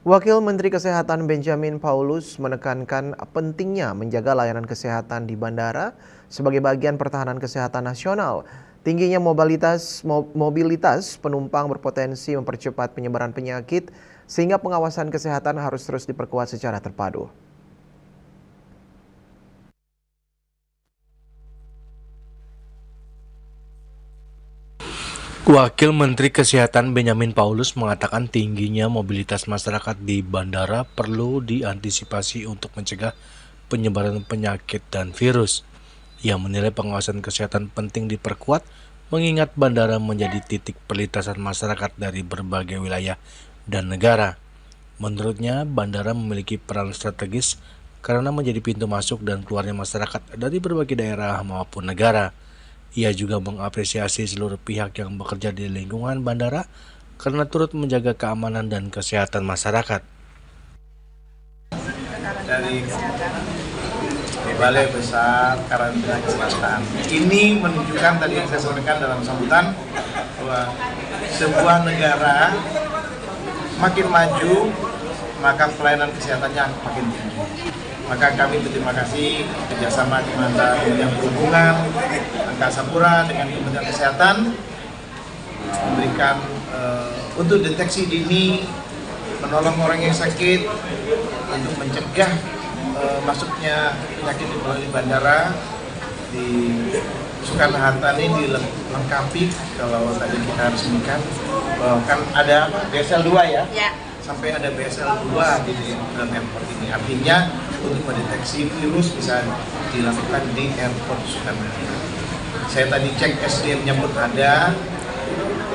Wakil Menteri Kesehatan Benjamin Paulus menekankan pentingnya menjaga layanan kesehatan di bandara sebagai bagian pertahanan kesehatan nasional. Tingginya mobilitas penumpang berpotensi mempercepat penyebaran penyakit, sehingga pengawasan kesehatan harus terus diperkuat secara terpadu. Wakil Menteri Kesehatan Benjamin Paulus mengatakan tingginya mobilitas masyarakat di bandara perlu diantisipasi untuk mencegah penyebaran penyakit dan virus. Ia menilai pengawasan kesehatan penting diperkuat mengingat bandara menjadi titik perlintasan masyarakat dari berbagai wilayah dan negara. Menurutnya, bandara memiliki peran strategis karena menjadi pintu masuk dan keluarnya masyarakat dari berbagai daerah maupun negara. Ia juga mengapresiasi seluruh pihak yang bekerja di lingkungan bandara karena turut menjaga keamanan dan kesehatan masyarakat. Dari Balai Besar Karantina Kesehatan ini menunjukkan tadi yang saya sampaikan dalam sambutan bahwa sebuah negara makin maju maka pelayanan kesehatannya makin tinggi. Maka kami berterima kasih kerjasama di antara Kementerian Perhubungan, Angkasa Pura dengan Kementerian Kesehatan memberikan untuk deteksi dini, menolong orang yang sakit, untuk mencegah masuknya penyakit melalui bandara. Di Soekarno-Hatta ini dilengkapi, kalau tadi kita resmikan, kan ada BSL 2 ya? Sampai ada BSL 2 di dalam airport ini. Artinya untuk mendeteksi virus bisa dilakukan di airport Soekarno-Hatta. Saya tadi cek SDM-nya pun ada,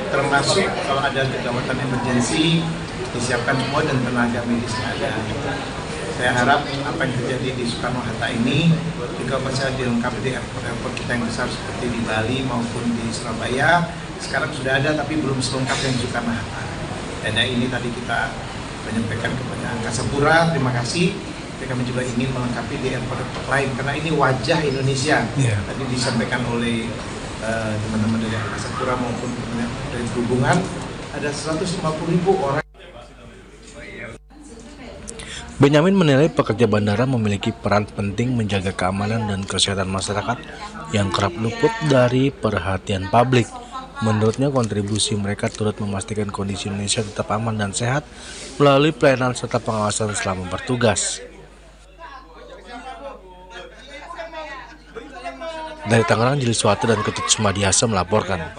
termasuk kalau ada kegawatan emergensi disiapkan semua dan tenaga medis ada. Saya harap apa yang terjadi di Soekarno-Hatta ini juga bisa dilengkapi di airport-airport kita yang besar seperti di Bali maupun di Surabaya. Sekarang sudah ada tapi belum selengkap yang Soekarno-Hatta. Dan ini tadi kita menyampaikan kepada Angkasa Pura, terima kasih. Kami juga ingin melengkapi di airport lain karena ini wajah Indonesia. Tadi disampaikan oleh teman-teman dari Angkasa Pura maupun dari Perhubungan, ada 150.000 orang. Benjamin menilai pekerja bandara memiliki peran penting menjaga keamanan dan kesehatan masyarakat yang kerap luput dari perhatian publik. Menurutnya, kontribusi mereka turut memastikan kondisi Indonesia tetap aman dan sehat melalui pelayanan serta pengawasan selama bertugas. Dari Tangerang, Jili Suwati dan Ketut Sumadiasa melaporkan.